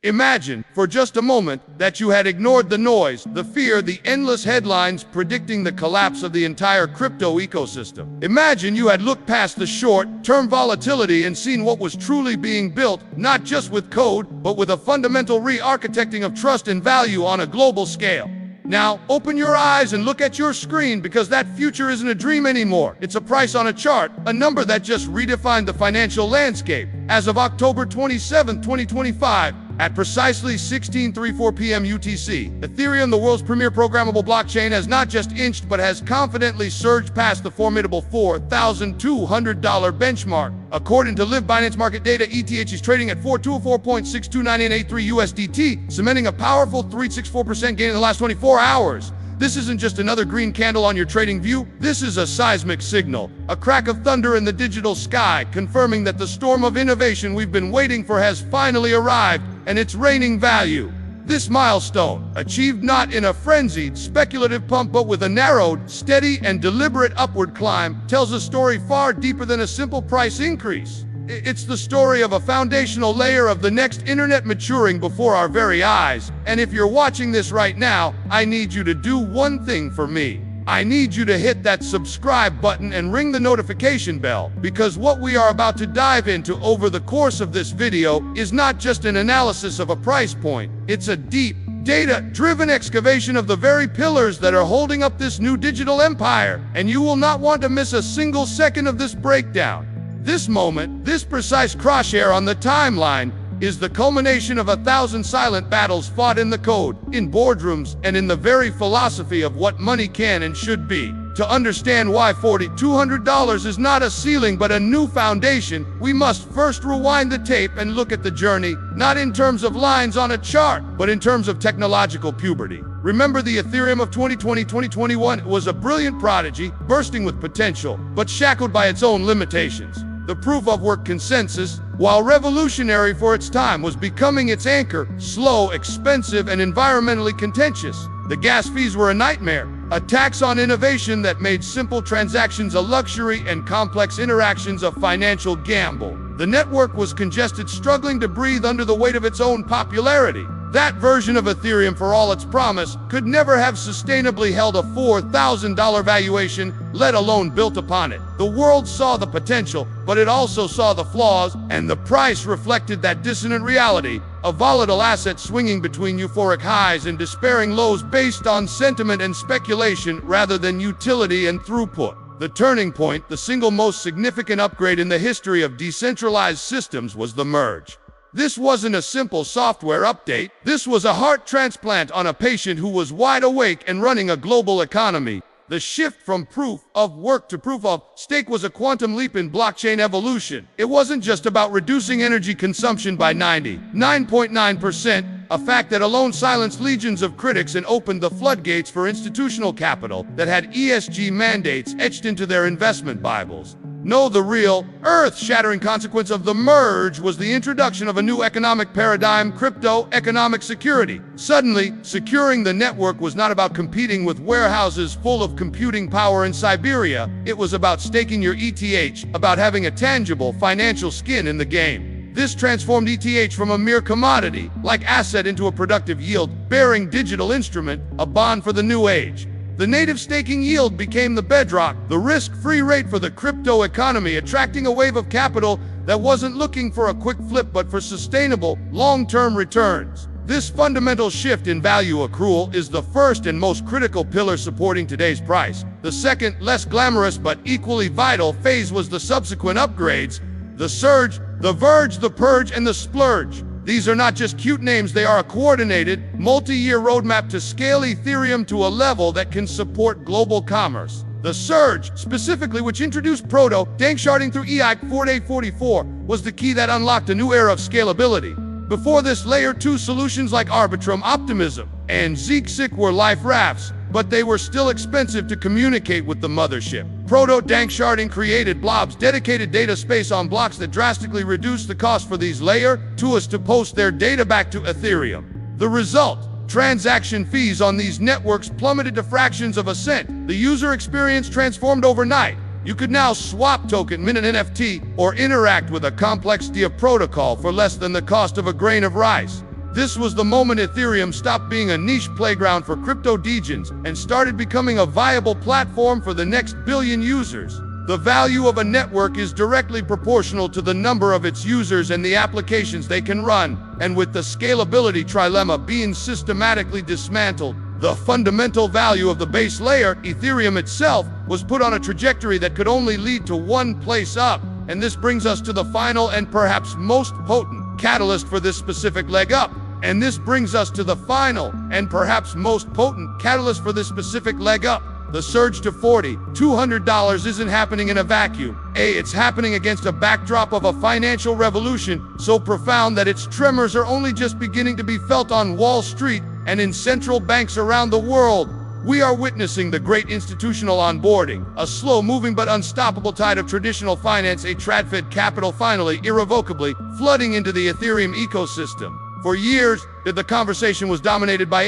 Imagine, for just a moment, that you had ignored the noise, the fear, the endless headlines predicting the collapse of the entire crypto ecosystem. Imagine you had looked past the short-term volatility and seen what was truly being built, not just with code, but with a fundamental re-architecting of trust and value on a global scale. Now, open your eyes and look at your screen, because that future isn't a dream anymore. It's a price on a chart, a number that just redefined the financial landscape. As of October 27, 2025, at precisely 16:34 p.m. UTC, Ethereum, the world's premier programmable blockchain, has not just inched but has confidently surged past the formidable $4,200 benchmark. According to Binance Market Data, ETH is trading at 424.629883 USDT, cementing a powerful 364% gain in the last 24 hours. This isn't just another green candle on your trading view. This is a seismic signal, a crack of thunder in the digital sky, confirming that the storm of innovation we've been waiting for has finally arrived, and it's raining value. This milestone, achieved not in a frenzied, speculative pump but with a narrowed, steady, and deliberate upward climb, tells a story far deeper than a simple price increase. It's the story of a foundational layer of the next internet maturing before our very eyes. And if you're watching this right now, I need you to do one thing for me. I need you to hit that subscribe button and ring the notification bell, because what we are about to dive into over the course of this video is not just an analysis of a price point. It's a deep, data-driven excavation of the very pillars that are holding up this new digital empire, and you will not want to miss a single second of this breakdown. This moment, this precise crosshair on the timeline, is the culmination of 1,000 silent battles fought in the code, in boardrooms, and in the very philosophy of what money can and should be. To understand why $4,200 is not a ceiling but a new foundation, we must first rewind the tape and look at the journey, not in terms of lines on a chart, but in terms of technological puberty. Remember the Ethereum of 2020-2021? It was a brilliant prodigy, bursting with potential, but shackled by its own limitations. The proof-of-work consensus, while revolutionary for its time, was becoming its anchor, slow, expensive, and environmentally contentious. The gas fees were a nightmare, a tax on innovation that made simple transactions a luxury and complex interactions a financial gamble. The network was congested, struggling to breathe under the weight of its own popularity. That version of Ethereum, for all its promise, could never have sustainably held a $4,000 valuation, let alone built upon it. The world saw the potential, but it also saw the flaws, and the price reflected that dissonant reality, a volatile asset swinging between euphoric highs and despairing lows based on sentiment and speculation rather than utility and throughput. The turning point, the single most significant upgrade in the history of decentralized systems, was the merge. This wasn't a simple software update. This was a heart transplant on a patient who was wide awake and running a global economy. The shift from proof of work to proof of stake was a quantum leap in blockchain evolution. It wasn't just about reducing energy consumption by 99.9%, a fact that alone silenced legions of critics and opened the floodgates for institutional capital that had ESG mandates etched into their investment Bibles. No, the real, earth-shattering consequence of the merge was the introduction of a new economic paradigm: crypto economic security. Suddenly, securing the network was not about competing with warehouses full of computing power in Siberia. It was about staking your ETH, about having a tangible financial skin in the game. This transformed ETH from a mere commodity-like asset into a productive yield-bearing digital instrument, a bond for the new age. The native staking yield became the bedrock, the risk-free rate for the crypto economy, attracting a wave of capital that wasn't looking for a quick flip but for sustainable, long-term returns. This fundamental shift in value accrual is the first and most critical pillar supporting today's price. The second, less glamorous but equally vital phase was the subsequent upgrades: the surge, the verge, the purge, and the splurge. These are not just cute names, they are a coordinated, multi-year roadmap to scale Ethereum to a level that can support global commerce. The surge, specifically, which introduced proto-danksharding through EIC 4844, was the key that unlocked a new era of scalability. Before this, Layer 2 solutions like Arbitrum, Optimism, and ZeekSick were life rafts, but they were still expensive to communicate with the mothership. Proto-danksharding created blobs, dedicated data space on blocks that drastically reduced the cost for these Layer 2s to post their data back to Ethereum. The result? Transaction fees on these networks plummeted to fractions of a cent. The user experience transformed overnight. You could now swap token, mint an NFT, or interact with a complex DeFi protocol for less than the cost of a grain of rice. This was the moment Ethereum stopped being a niche playground for crypto degens and started becoming a viable platform for the next billion users. The value of a network is directly proportional to the number of its users and the applications they can run, and with the scalability trilemma being systematically dismantled, the fundamental value of the base layer, Ethereum itself, was put on a trajectory that could only lead to one place up. And this brings us to the final and perhaps most potent catalyst for this specific leg up. And this brings us to the final and perhaps most potent catalyst for this specific leg up. The surge to $200 isn't happening in a vacuum. It's happening against a backdrop of a financial revolution so profound that its tremors are only just beginning to be felt on Wall Street and in central banks around the world. We are witnessing the great institutional onboarding, a slow-moving but unstoppable tide of traditional finance, a TradFed capital finally, irrevocably, flooding into the Ethereum ecosystem. For years, the conversation was dominated by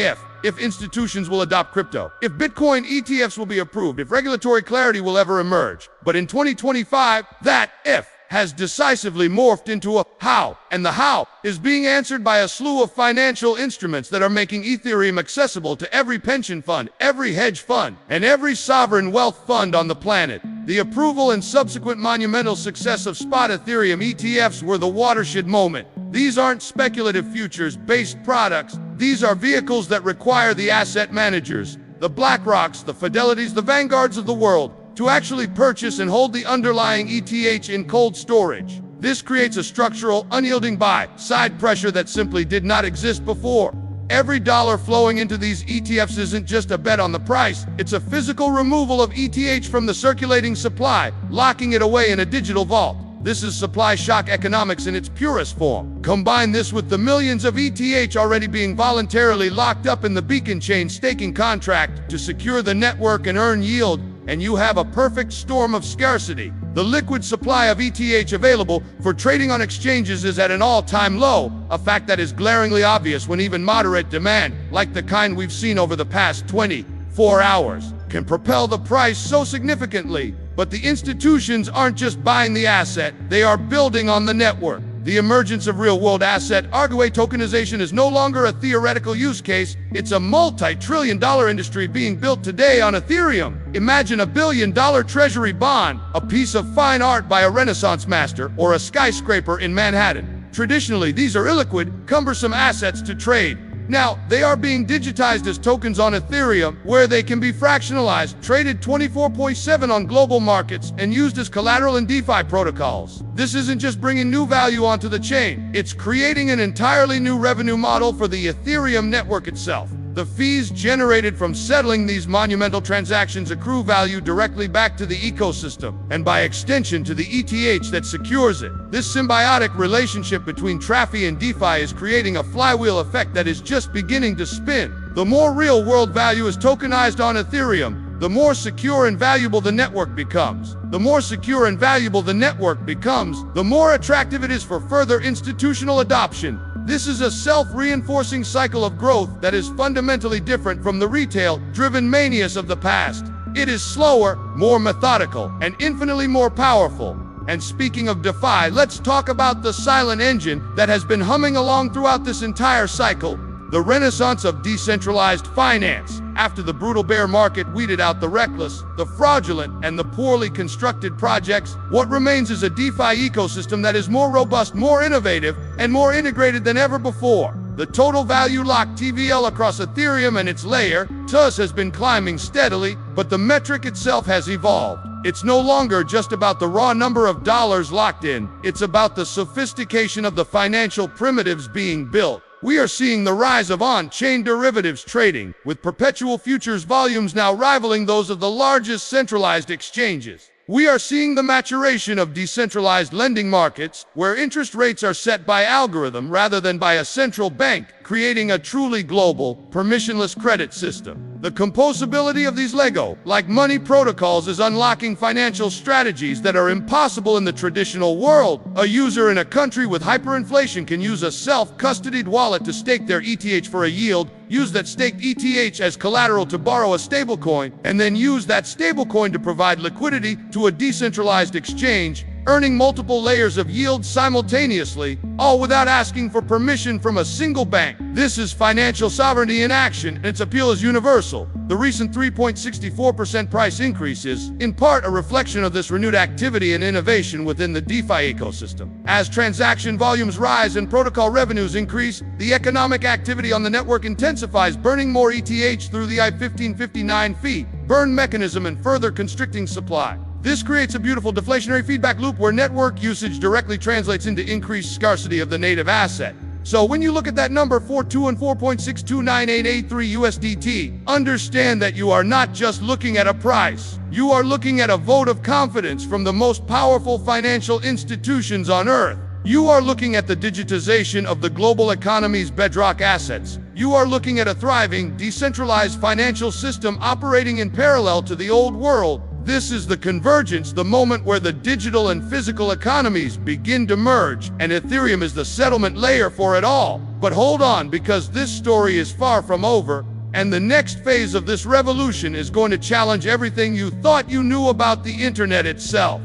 if institutions will adopt crypto, if Bitcoin ETFs will be approved, if regulatory clarity will ever emerge. But in 2025, that if has decisively morphed into a how, and the how is being answered by a slew of financial instruments that are making Ethereum accessible to every pension fund, every hedge fund, and every sovereign wealth fund on the planet. The approval and subsequent monumental success of Spot Ethereum ETFs were the watershed moment. These aren't speculative futures-based products. These are vehicles that require the asset managers, the BlackRocks, the Fidelities, the Vanguards of the world, to actually purchase and hold the underlying ETH in cold storage. This creates a structural, unyielding buy-side pressure that simply did not exist before. Every dollar flowing into these ETFs isn't just a bet on the price, it's a physical removal of ETH from the circulating supply, locking it away in a digital vault. This is supply shock economics in its purest form. Combine this with the millions of ETH already being voluntarily locked up in the Beacon Chain staking contract to secure the network and earn yield, and you have a perfect storm of scarcity. The liquid supply of ETH available for trading on exchanges is at an all-time low, a fact that is glaringly obvious when even moderate demand, like the kind we've seen over the past 24 hours, can propel the price so significantly. But the institutions aren't just buying the asset, they are building on the network. The emergence of real-world asset tokenization is no longer a theoretical use case, it's a multi-trillion-dollar industry being built today on Ethereum. Imagine a billion-dollar treasury bond, a piece of fine art by a Renaissance master, or a skyscraper in Manhattan. Traditionally, these are illiquid, cumbersome assets to trade. Now, they are being digitized as tokens on Ethereum, where they can be fractionalized, traded 24/7 on global markets, and used as collateral in DeFi protocols. This isn't just bringing new value onto the chain, it's creating an entirely new revenue model for the Ethereum network itself. The fees generated from settling these monumental transactions accrue value directly back to the ecosystem, and by extension to the ETH that secures it. This symbiotic relationship between TradFi and DeFi is creating a flywheel effect that is just beginning to spin. The more real-world value is tokenized on Ethereum, the more secure and valuable the network becomes. The more secure and valuable the network becomes, the more attractive it is for further institutional adoption. This is a self-reinforcing cycle of growth that is fundamentally different from the retail-driven manias of the past. It is slower, more methodical, and infinitely more powerful. And speaking of DeFi, let's talk about the silent engine that has been humming along throughout this entire cycle. The renaissance of decentralized finance. After the brutal bear market weeded out the reckless, the fraudulent, and the poorly constructed projects, what remains is a DeFi ecosystem that is more robust, more innovative, and more integrated than ever before. The total value locked TVL across Ethereum and its layer, TUS, has been climbing steadily, but the metric itself has evolved. It's no longer just about the raw number of dollars locked in, it's about the sophistication of the financial primitives being built. We are seeing the rise of on-chain derivatives trading, with perpetual futures volumes now rivaling those of the largest centralized exchanges. We are seeing the maturation of decentralized lending markets, where interest rates are set by algorithm rather than by a central bank, creating a truly global, permissionless credit system. The composability of these Lego-like money protocols is unlocking financial strategies that are impossible in the traditional world. A user in a country with hyperinflation can use a self-custodied wallet to stake their ETH for a yield, use that staked ETH as collateral to borrow a stablecoin, and then use that stablecoin to provide liquidity to a decentralized exchange. earning multiple layers of yield simultaneously, all without asking for permission from a single bank. This is financial sovereignty in action, and its appeal is universal. The recent 3.64% price increase is, in part, a reflection of this renewed activity and innovation within the DeFi ecosystem. As transaction volumes rise and protocol revenues increase, the economic activity on the network intensifies, burning more ETH through the I-1559 fee burn mechanism and further constricting supply. This creates a beautiful deflationary feedback loop where network usage directly translates into increased scarcity of the native asset. So when you look at that number 42 and 4.629883 USDT, understand that you are not just looking at a price. You are looking at a vote of confidence from the most powerful financial institutions on Earth. You are looking at the digitization of the global economy's bedrock assets. You are looking at a thriving, decentralized financial system operating in parallel to the old world. This is the convergence, the moment where the digital and physical economies begin to merge, and Ethereum is the settlement layer for it all. But hold on, because this story is far from over, and the next phase of this revolution is going to challenge everything you thought you knew about the internet itself.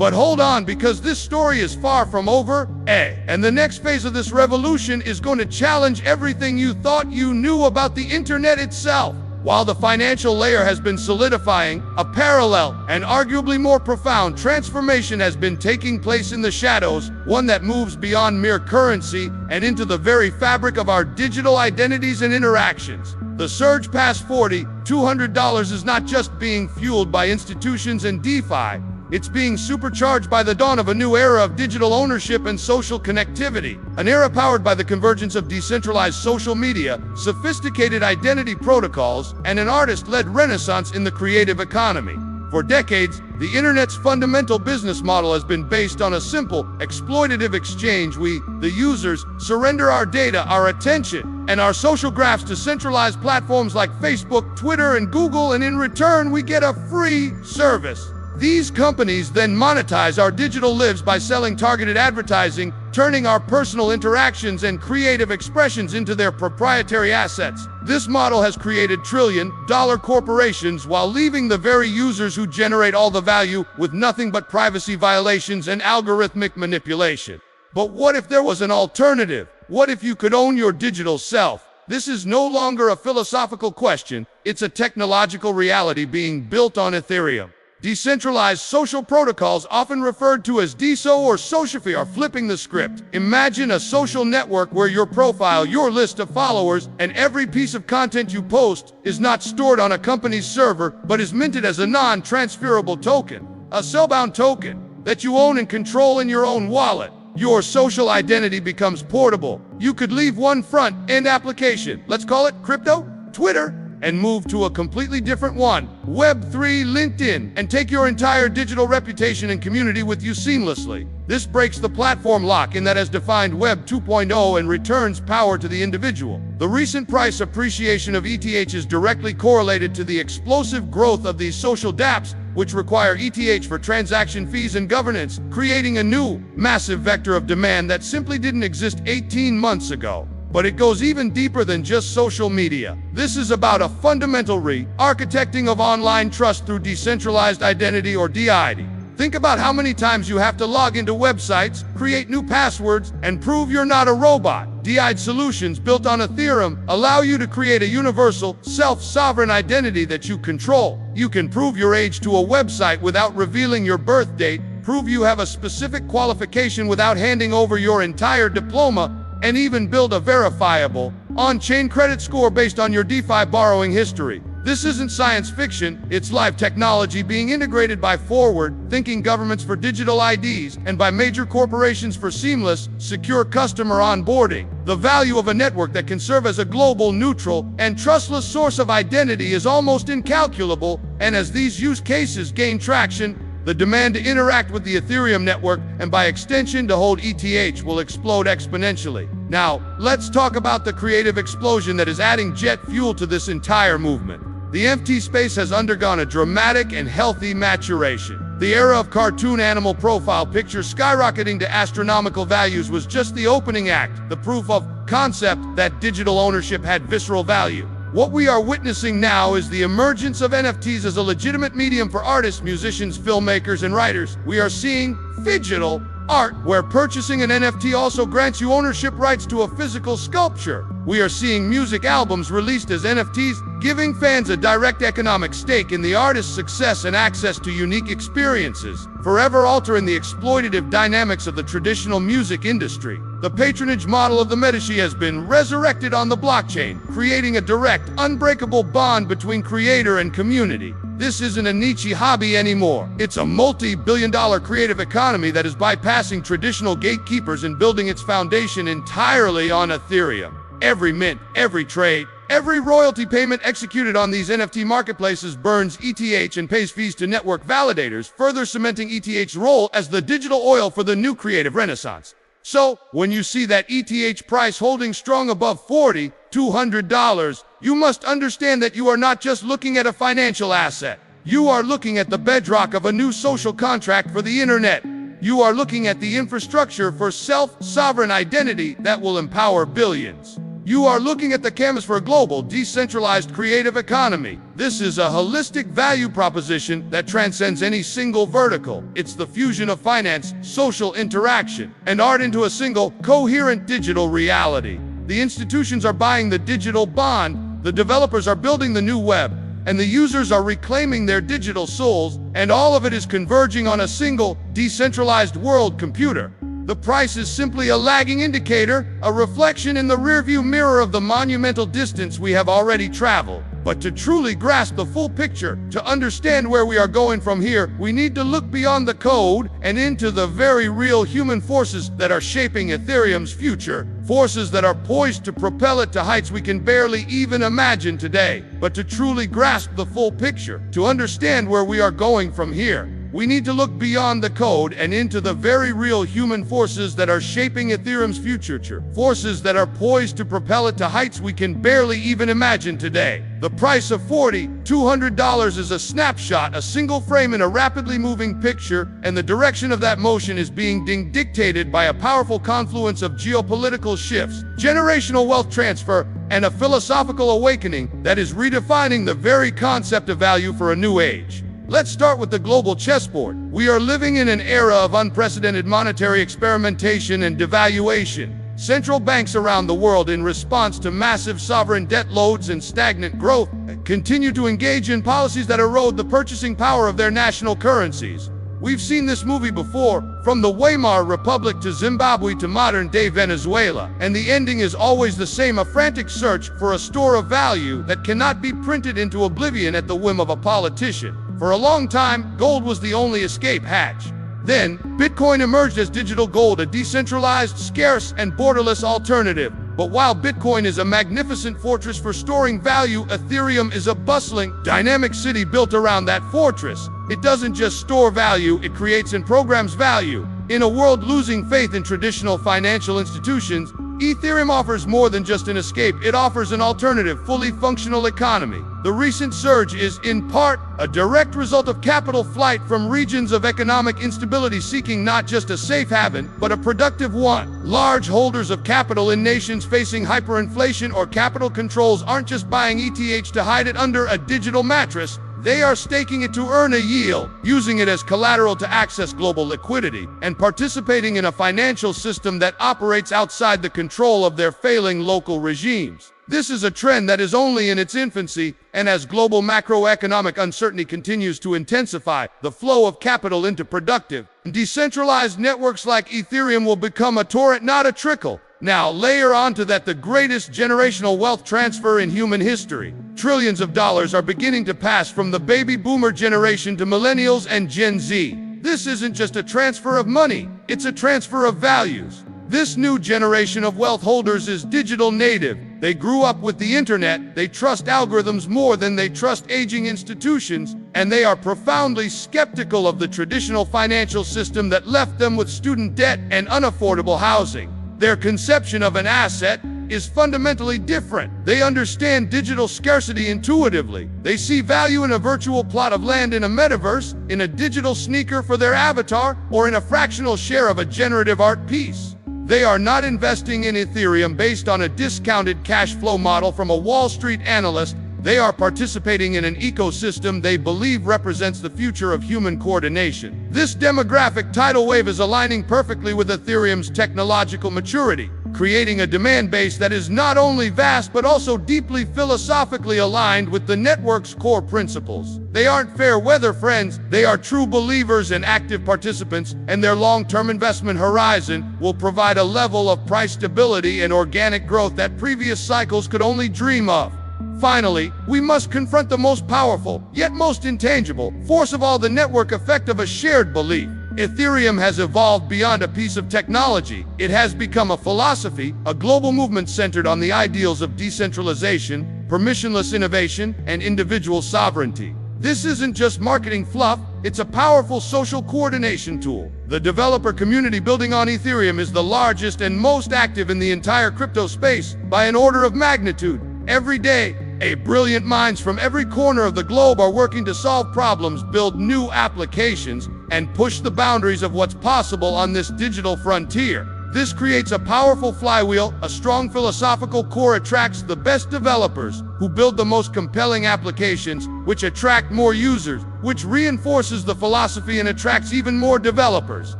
But hold on, because this story is far from over, and the next phase of this revolution is going to challenge everything you thought you knew about the internet itself. While the financial layer has been solidifying, a parallel and arguably more profound transformation has been taking place in the shadows, one that moves beyond mere currency and into the very fabric of our digital identities and interactions. The surge past $200 is not just being fueled by institutions and DeFi. It's being supercharged by the dawn of a new era of digital ownership and social connectivity, an era powered by the convergence of decentralized social media, sophisticated identity protocols, and an artist-led renaissance in the creative economy. For decades, the internet's fundamental business model has been based on a simple, exploitative exchange. We, the users, surrender our data, our attention, and our social graphs to centralized platforms like Facebook, Twitter, and Google, and in return, we get a free service. These companies then monetize our digital lives by selling targeted advertising, turning our personal interactions and creative expressions into their proprietary assets. This model has created trillion-dollar corporations while leaving the very users who generate all the value with nothing but privacy violations and algorithmic manipulation. But what if there was an alternative? What if you could own your digital self? This is no longer a philosophical question, it's a technological reality being built on Ethereum. Decentralized social protocols, often referred to as DeSo or Socialfy, are flipping the script. Imagine a social network where your profile, your list of followers, and every piece of content you post is not stored on a company's server, but is minted as a non-transferable token. A spellbound token that you own and control in your own wallet. Your social identity becomes portable. You could leave one front-end application, let's call it crypto, Twitter, and move to a completely different one, Web3, LinkedIn, and take your entire digital reputation and community with you seamlessly. This breaks the platform lock in that has defined Web 2.0 and returns power to the individual. The recent price appreciation of ETH is directly correlated to the explosive growth of these social dApps, which require ETH for transaction fees and governance, creating a new, massive vector of demand that simply didn't exist 18 months ago. But it goes even deeper than just social media. This is about a fundamental re-architecting of online trust through decentralized identity or DID. Think about how many times you have to log into websites, create new passwords, and prove you're not a robot. DID solutions built on Ethereum allow you to create a universal, self-sovereign identity that you control. You can prove your age to a website without revealing your birth date, prove you have a specific qualification without handing over your entire diploma, and even build a verifiable, on-chain credit score based on your DeFi borrowing history. This isn't science fiction, it's live technology being integrated by forward-thinking governments for digital IDs and by major corporations for seamless, secure customer onboarding. The value of a network that can serve as a global, neutral, and trustless source of identity is almost incalculable, and as these use cases gain traction, the demand to interact with the Ethereum network, and by extension to hold ETH, will explode exponentially. Now, let's talk about the creative explosion that is adding jet fuel to this entire movement. The NFT space has undergone a dramatic and healthy maturation. The era of cartoon animal profile pictures skyrocketing to astronomical values was just the opening act, the proof of concept that digital ownership had visceral value. What we are witnessing now is the emergence of NFTs as a legitimate medium for artists, musicians, filmmakers, and writers. We are seeing phygital art, where purchasing an NFT also grants you ownership rights to a physical sculpture. We are seeing music albums released as NFTs, giving fans a direct economic stake in the artist's success and access to unique experiences, forever altering the exploitative dynamics of the traditional music industry. The patronage model of the metashi has been resurrected on the blockchain, creating a direct, unbreakable bond between creator and community. This isn't a niche hobby anymore. It's a multi-billion-dollar creative economy that is bypassing traditional gatekeepers and building its foundation entirely on Ethereum. Every mint, every trade, every royalty payment executed on these NFT marketplaces burns ETH and pays fees to network validators, further cementing ETH's role as the digital oil for the new creative renaissance. So, when you see that ETH price holding strong above $200, you must understand that you are not just looking at a financial asset. You are looking at the bedrock of a new social contract for the internet. You are looking at the infrastructure for self-sovereign identity that will empower billions. You are looking at the canvas for a global, decentralized creative economy. This is a holistic value proposition that transcends any single vertical. It's the fusion of finance, social interaction, and art into a single, coherent digital reality. The institutions are buying the digital bond, the developers are building the new web, and the users are reclaiming their digital souls, and all of it is converging on a single, decentralized world computer. The price is simply a lagging indicator, a reflection in the rearview mirror of the monumental distance we have already traveled. But to truly grasp the full picture, to understand where we are going from here, we need to look beyond the code and into the very real human forces that are shaping Ethereum's future, forces that are poised to propel it to heights we can barely even imagine today. But to truly grasp the full picture, to understand where we are going from here, we need to look beyond the code and into the very real human forces that are shaping Ethereum's future, forces that are poised to propel it to heights we can barely even imagine today. The price of $200 is a snapshot, a single frame in a rapidly moving picture, and the direction of that motion is being dictated by a powerful confluence of geopolitical shifts, generational wealth transfer, and a philosophical awakening that is redefining the very concept of value for a new age. Let's start with the global chessboard. We are living in an era of unprecedented monetary experimentation and devaluation. Central banks around the world, in response to massive sovereign debt loads and stagnant growth, continue to engage in policies that erode the purchasing power of their national currencies. We've seen this movie before, from the Weimar Republic to Zimbabwe to modern-day Venezuela, and the ending is always the same: a frantic search for a store of value that cannot be printed into oblivion at the whim of a politician. For a long time, gold was the only escape hatch. Then, Bitcoin emerged as digital gold, a decentralized, scarce, and borderless alternative. But while Bitcoin is a magnificent fortress for storing value, Ethereum is a bustling, dynamic city built around that fortress. It doesn't just store value, it creates and programs value. In a world losing faith in traditional financial institutions, Ethereum offers more than just an escape. It offers an alternative, fully functional economy. The recent surge is, in part, a direct result of capital flight from regions of economic instability seeking not just a safe haven, but a productive one. Large holders of capital in nations facing hyperinflation or capital controls aren't just buying ETH to hide it under a digital mattress. They are staking it to earn a yield, using it as collateral to access global liquidity, and participating in a financial system that operates outside the control of their failing local regimes. This is a trend that is only in its infancy, and as global macroeconomic uncertainty continues to intensify, the flow of capital into productive, decentralized networks like Ethereum will become a torrent, not a trickle. Now, layer onto that the greatest generational wealth transfer in human history. Trillions of dollars are beginning to pass from the baby boomer generation to millennials and Gen Z. This isn't just a transfer of money, it's a transfer of values. This new generation of wealth holders is digital native. They grew up with the internet, they trust algorithms more than they trust aging institutions, and they are profoundly skeptical of the traditional financial system that left them with student debt and unaffordable housing. Their conception of an asset is fundamentally different. They understand digital scarcity intuitively. They see value in a virtual plot of land in a metaverse, in a digital sneaker for their avatar, or in a fractional share of a generative art piece. They are not investing in Ethereum based on a discounted cash flow model from a Wall Street analyst. They are participating in an ecosystem they believe represents the future of human coordination. This demographic tidal wave is aligning perfectly with Ethereum's technological maturity, creating a demand base that is not only vast but also deeply philosophically aligned with the network's core principles. They aren't fair weather friends, they are true believers and active participants, and their long-term investment horizon will provide a level of price stability and organic growth that previous cycles could only dream of. Finally, we must confront the most powerful, yet most intangible, force of all, the network effect of a shared belief. Ethereum has evolved beyond a piece of technology. It has become a philosophy, a global movement centered on the ideals of decentralization, permissionless innovation, and individual sovereignty. This isn't just marketing fluff, it's a powerful social coordination tool. The developer community building on Ethereum is the largest and most active in the entire crypto space by an order of magnitude. Every day, brilliant minds from every corner of the globe are working to solve problems, build new applications, and push the boundaries of what's possible on this digital frontier. This creates a powerful flywheel. A strong philosophical core attracts the best developers, who build the most compelling applications, which attract more users, which reinforces the philosophy and attracts even more developers.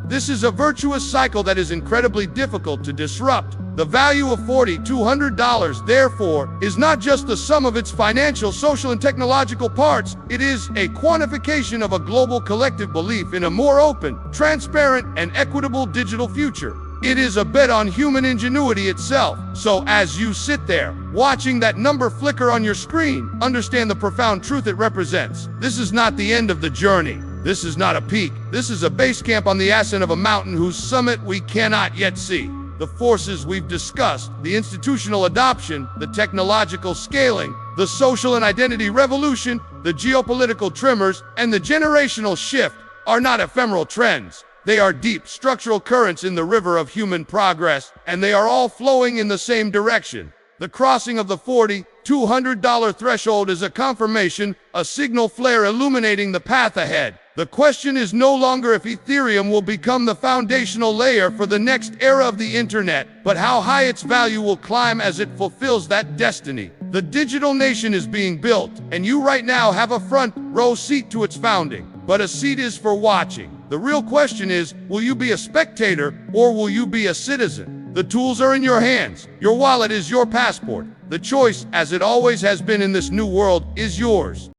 This is a virtuous cycle that is incredibly difficult to disrupt. The value of $4,200, therefore, is not just the sum of its financial, social, and technological parts. It is a quantification of a global collective belief in a more open, transparent, and equitable digital future. It is a bet on human ingenuity itself. So as you sit there, watching that number flicker on your screen, understand the profound truth it represents. This is not the end of the journey. This is not a peak. This is a base camp on the ascent of a mountain whose summit we cannot yet see. The forces we've discussed, the institutional adoption, the technological scaling, the social and identity revolution, the geopolitical tremors, and the generational shift are not ephemeral trends. They are deep structural currents in the river of human progress, and they are all flowing in the same direction. The crossing of the $4,200 threshold is a confirmation, a signal flare illuminating the path ahead. The question is no longer if Ethereum will become the foundational layer for the next era of the internet, but how high its value will climb as it fulfills that destiny. The digital nation is being built, and you right now have a front row seat to its founding. But a seat is for watching. The real question is, will you be a spectator or will you be a citizen? The tools are in your hands. Your wallet is your passport. The choice, as it always has been in this new world, is yours.